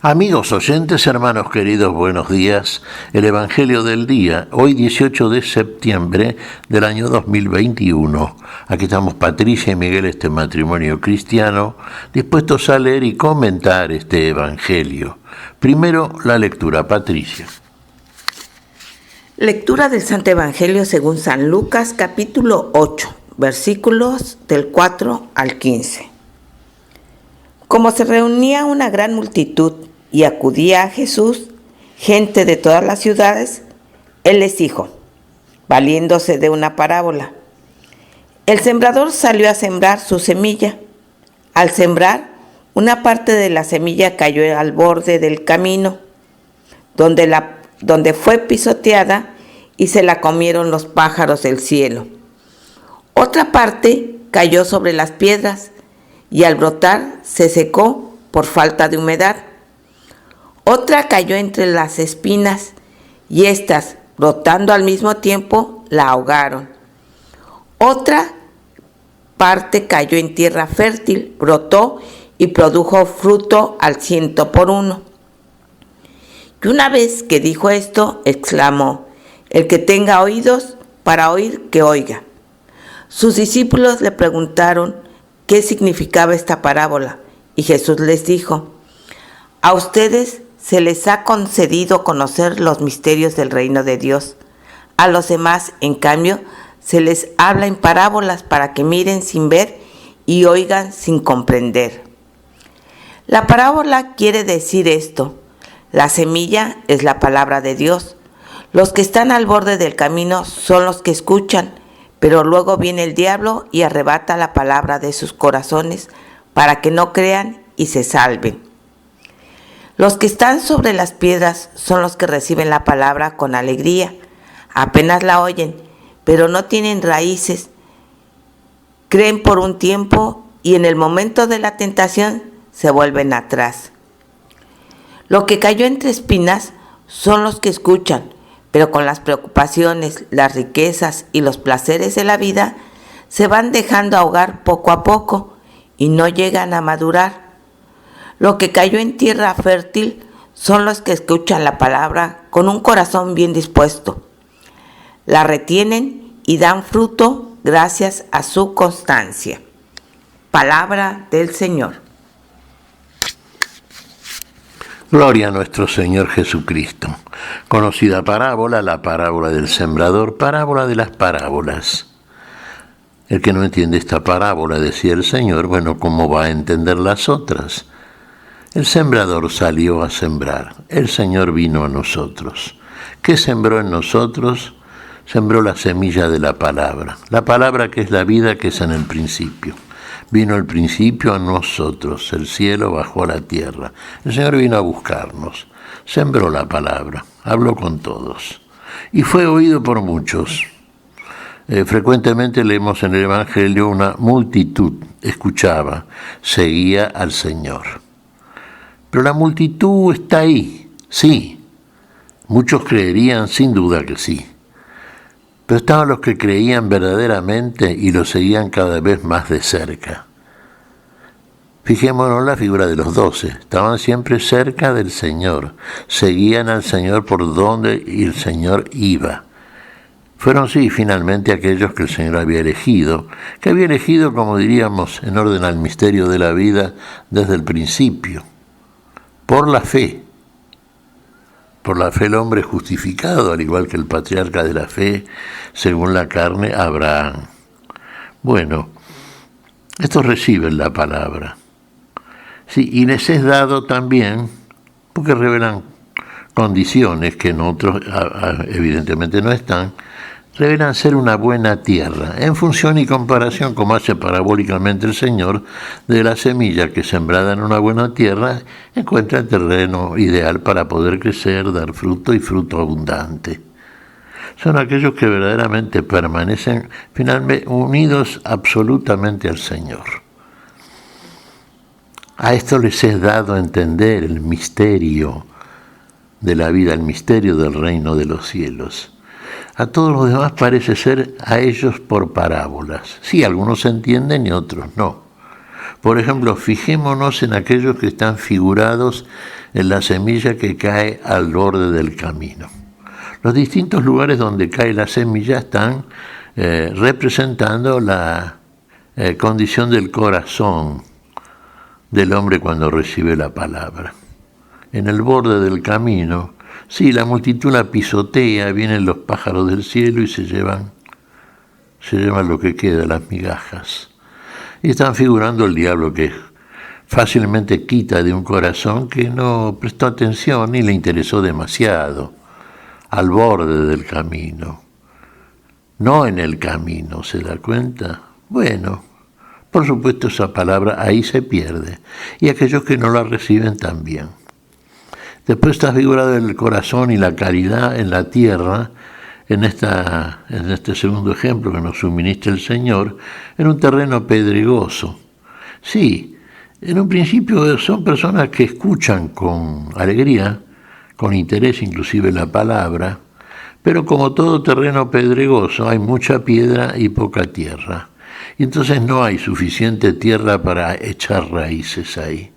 Amigos oyentes, hermanos queridos, buenos días. El Evangelio del día, hoy 18 de septiembre del año 2021. Aquí estamos Patricia y Miguel, este matrimonio cristiano, dispuestos a leer y comentar este Evangelio. Primero, la lectura. Patricia. Lectura del Santo Evangelio según San Lucas, capítulo 8, versículos del 4 al 15. Como se reunía una gran multitud y acudía a Jesús, gente de todas las ciudades, él les dijo, valiéndose de una parábola: el sembrador salió a sembrar su semilla. Al sembrar, una parte de la semilla cayó al borde del camino, donde fue pisoteada y se la comieron los pájaros del cielo. Otra parte cayó sobre las piedras y al brotar se secó por falta de humedad. Otra cayó entre las espinas y éstas, brotando al mismo tiempo, la ahogaron. Otra parte cayó en tierra fértil, brotó y produjo fruto al 100 por 1. Y una vez que dijo esto, exclamó: el que tenga oídos para oír, que oiga. Sus discípulos le preguntaron qué significaba esta parábola, y Jesús les dijo: a ustedes se les ha concedido conocer los misterios del reino de Dios. A los demás, en cambio, se les habla en parábolas para que miren sin ver y oigan sin comprender. La parábola quiere decir esto: la semilla es la palabra de Dios. Los que están al borde del camino son los que escuchan, pero luego viene el diablo y arrebata la palabra de sus corazones para que no crean y se salven. Los que están sobre las piedras son los que reciben la palabra con alegría. Apenas la oyen, pero no tienen raíces. Creen por un tiempo y en el momento de la tentación se vuelven atrás. Lo que cayó entre espinas son los que escuchan, pero con las preocupaciones, las riquezas y los placeres de la vida se van dejando ahogar poco a poco y no llegan a madurar. Lo que cayó en tierra fértil son los que escuchan la palabra con un corazón bien dispuesto. La retienen y dan fruto gracias a su constancia. Palabra del Señor. Gloria a nuestro Señor Jesucristo. Conocida parábola, la parábola del sembrador, parábola de las parábolas. El que no entiende esta parábola, decía el Señor, bueno, ¿cómo va a entender las otras? El sembrador salió a sembrar. El Señor vino a nosotros. ¿Qué sembró en nosotros? Sembró la semilla de la palabra que es la vida, que es en el principio. Vino el principio a nosotros, el cielo bajó a la tierra. El Señor vino a buscarnos, sembró la palabra, habló con todos y fue oído por muchos. Frecuentemente leemos en el Evangelio una multitud escuchaba, seguía al Señor. Pero la multitud está ahí, sí. Muchos creerían sin duda que sí. Pero estaban los que creían verdaderamente y lo seguían cada vez más de cerca. Fijémonos en la figura de los 12. Estaban siempre cerca del Señor. Seguían al Señor por donde el Señor iba. Fueron, sí, finalmente aquellos que el Señor había elegido, como diríamos, en orden al misterio de la vida desde el principio. Por la fe. Por la fe el hombre es justificado, al igual que el patriarca de la fe, según la carne, Abraham. Bueno, estos reciben la palabra. Sí, y les es dado también, porque revelan condiciones que en otros evidentemente no están, revelan ser una buena tierra, en función y comparación, como hace parabólicamente el Señor, de la semilla que sembrada en una buena tierra encuentra el terreno ideal para poder crecer, dar fruto y fruto abundante. Son aquellos que verdaderamente permanecen finalmente unidos absolutamente al Señor. A esto les es dado entender el misterio de la vida, el misterio del reino de los cielos. A todos los demás parece ser a ellos por parábolas. Sí, algunos entienden y otros no. Por ejemplo, fijémonos en aquellos que están figurados en la semilla que cae al borde del camino. Los distintos lugares donde cae la semilla están representando la condición del corazón del hombre cuando recibe la palabra. En el borde del camino, sí, la multitud la pisotea, vienen los pájaros del cielo y se llevan lo que queda, las migajas. Y están figurando el diablo que fácilmente quita de un corazón que no prestó atención ni le interesó demasiado, al borde del camino, no en el camino, ¿se da cuenta? Bueno, por supuesto esa palabra ahí se pierde, y aquellos que no la reciben también. Después está figurado el corazón y la caridad en la tierra, en este segundo ejemplo que nos suministra el Señor, en un terreno pedregoso. Sí, en un principio son personas que escuchan con alegría, con interés inclusive la palabra, pero como todo terreno pedregoso hay mucha piedra y poca tierra. Y entonces no hay suficiente tierra para echar raíces ahí.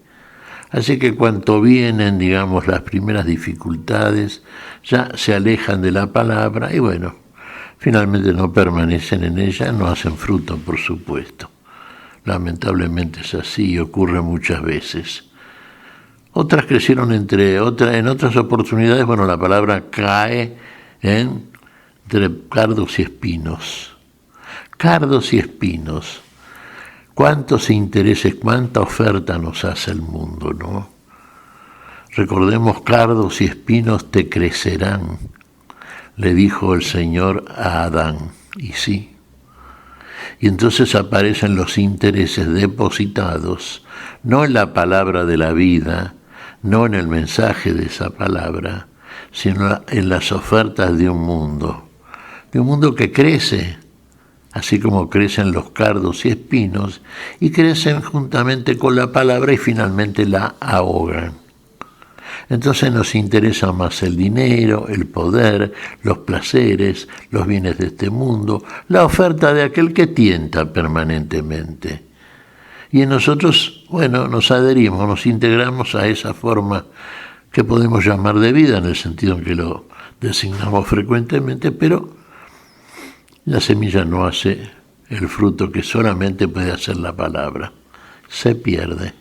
Así que cuando vienen, digamos, las primeras dificultades, ya se alejan de la palabra y bueno, finalmente no permanecen en ella, no hacen fruto, por supuesto. Lamentablemente es así y ocurre muchas veces. Otras crecieron en otras oportunidades, bueno, la palabra cae entre cardos y espinos. Cardos y espinos. Cuántos intereses, cuánta oferta nos hace el mundo, ¿no? Recordemos, cardos y espinos te crecerán, le dijo el Señor a Adán, y sí. Y entonces aparecen los intereses depositados, no en la palabra de la vida, no en el mensaje de esa palabra, sino en las ofertas de un mundo que crece, así como crecen los cardos y espinos, y crecen juntamente con la palabra y finalmente la ahogan. Entonces nos interesa más el dinero, el poder, los placeres, los bienes de este mundo, la oferta de aquel que tienta permanentemente. Y en nosotros, bueno, nos adherimos, nos integramos a esa forma que podemos llamar de vida, en el sentido en que lo designamos frecuentemente, pero la semilla no hace el fruto que solamente puede hacer la palabra. Se pierde.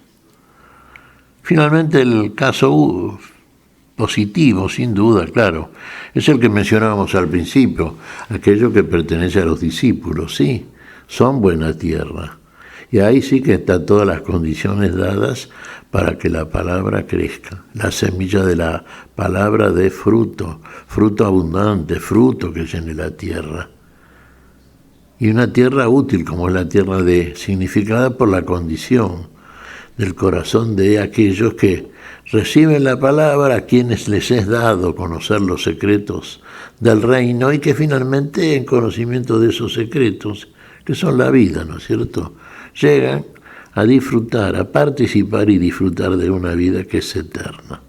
Finalmente, el caso positivo, sin duda, claro, es el que mencionábamos al principio, aquello que pertenece a los discípulos, sí, son buena tierra. Y ahí sí que están todas las condiciones dadas para que la palabra crezca. La semilla de la palabra dé fruto, fruto abundante, fruto que llene la tierra. Y una tierra útil como es la tierra significada por la condición del corazón de aquellos que reciben la palabra, a quienes les es dado conocer los secretos del reino y que finalmente en conocimiento de esos secretos, que son la vida, ¿no es cierto?, llegan a disfrutar, a participar y disfrutar de una vida que es eterna.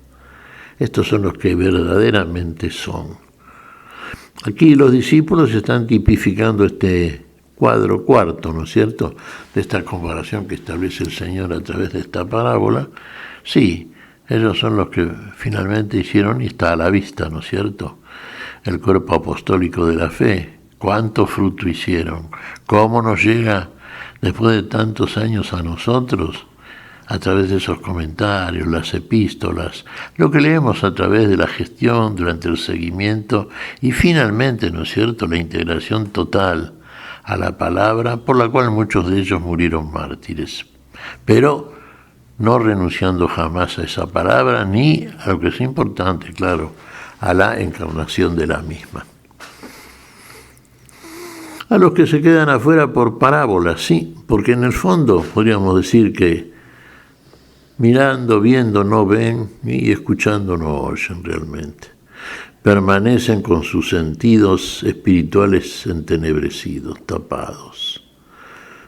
Estos son los que verdaderamente son. Aquí los discípulos están tipificando este cuadro cuarto, ¿no es cierto?, de esta comparación que establece el Señor a través de esta parábola. Sí, ellos son los que finalmente hicieron, y está a la vista, ¿no es cierto?, el cuerpo apostólico de la fe. ¿Cuánto fruto hicieron? ¿Cómo nos llega después de tantos años a nosotros? A través de esos comentarios, las epístolas, lo que leemos a través de la gestión durante el seguimiento y finalmente, ¿no es cierto?, la integración total a la palabra, por la cual muchos de ellos murieron mártires, pero no renunciando jamás a esa palabra ni a lo que es importante, claro, a la encarnación de la misma. A los que se quedan afuera por parábolas, sí, porque en el fondo podríamos decir que mirando, viendo, no ven, y escuchando, no oyen realmente. Permanecen con sus sentidos espirituales entenebrecidos, tapados.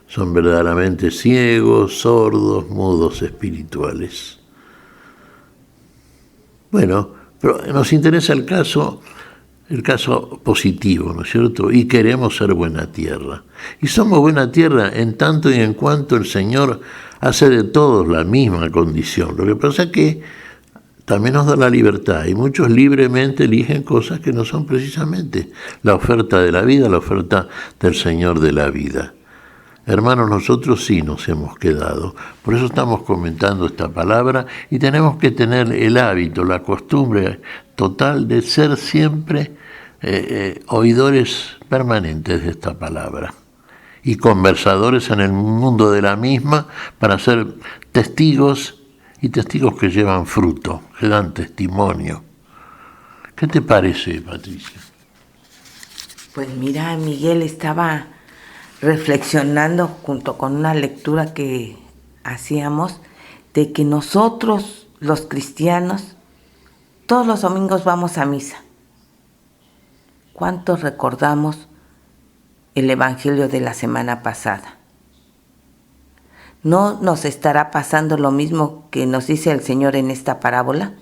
Son verdaderamente ciegos, sordos, mudos espirituales. Bueno, pero nos interesa el caso el caso positivo, ¿no es cierto? Y queremos ser buena tierra. Y somos buena tierra en tanto y en cuanto el Señor hace de todos la misma condición. Lo que pasa es que también nos da la libertad y muchos libremente eligen cosas que no son precisamente la oferta de la vida, la oferta del Señor de la vida. Hermanos, nosotros sí nos hemos quedado. Por eso estamos comentando esta palabra y tenemos que tener el hábito, la costumbre total de ser siempre oidores permanentes de esta palabra y conversadores en el mundo de la misma para ser testigos y testigos que llevan fruto, que dan testimonio. ¿Qué te parece, Patricia? Pues mira, Miguel, estaba reflexionando junto con una lectura que hacíamos de que nosotros, los cristianos, todos los domingos vamos a misa. ¿Cuántos recordamos el Evangelio de la semana pasada? ¿No nos estará pasando lo mismo que nos dice el Señor en esta parábola?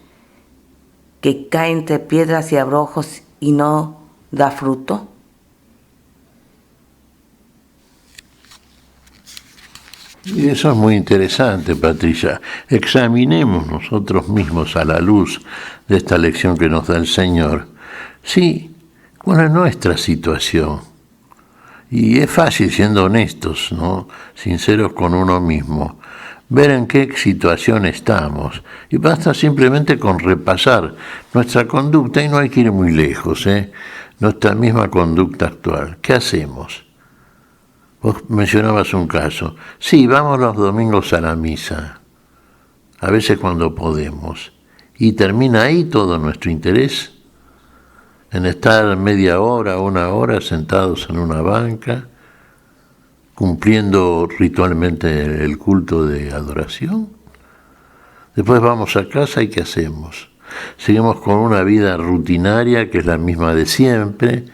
Que cae entre piedras y abrojos y no da fruto. Y eso es muy interesante, Patricia. Examinemos nosotros mismos a la luz de esta lección que nos da el Señor. Sí, ¿cuál es nuestra situación? Y es fácil, siendo honestos, ¿no? Sinceros con uno mismo, ver en qué situación estamos. Y basta simplemente con repasar nuestra conducta, y no hay que ir muy lejos, nuestra misma conducta actual. ¿Qué hacemos? Vos mencionabas un caso. Sí, vamos los domingos a la misa, a veces cuando podemos. ¿Y termina ahí todo nuestro interés? En estar media hora, una hora sentados en una banca, cumpliendo ritualmente el culto de adoración. Después vamos a casa y ¿qué hacemos? Seguimos con una vida rutinaria que es la misma de siempre,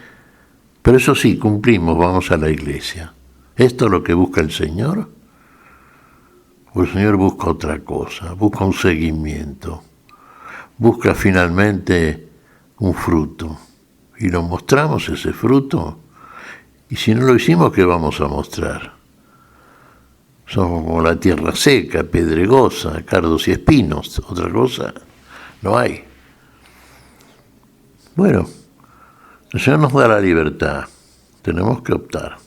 pero eso sí, cumplimos, vamos a la iglesia. ¿Esto es lo que busca el Señor? O el Señor busca otra cosa, busca un seguimiento, busca finalmente un fruto. Y lo mostramos ese fruto. Y si no lo hicimos, ¿qué vamos a mostrar? Somos como la tierra seca, pedregosa, cardos y espinos. Otra cosa no hay. Bueno, el Señor nos da la libertad. Tenemos que optar.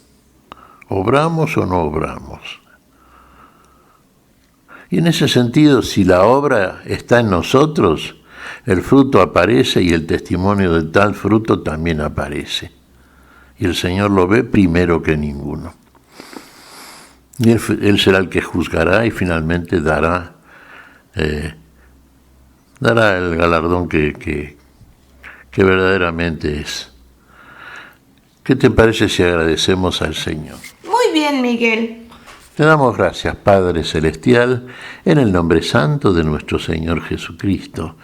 ¿Obramos o no obramos? Y en ese sentido, si la obra está en nosotros, el fruto aparece y el testimonio de tal fruto también aparece. Y el Señor lo ve primero que ninguno. Y Él será el que juzgará y finalmente dará el galardón que verdaderamente es. ¿Qué te parece si agradecemos al Señor? Muy bien, Miguel. Te damos gracias, Padre Celestial, en el nombre santo de nuestro Señor Jesucristo.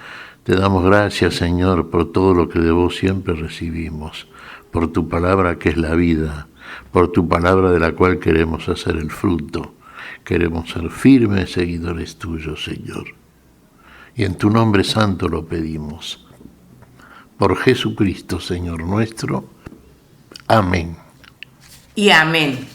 Te damos gracias, Señor, por todo lo que de vos siempre recibimos, por tu palabra que es la vida, por tu palabra de la cual queremos hacer el fruto. Queremos ser firmes seguidores tuyos, Señor. Y en tu nombre santo lo pedimos. Por Jesucristo, Señor nuestro. Amén. Y amén.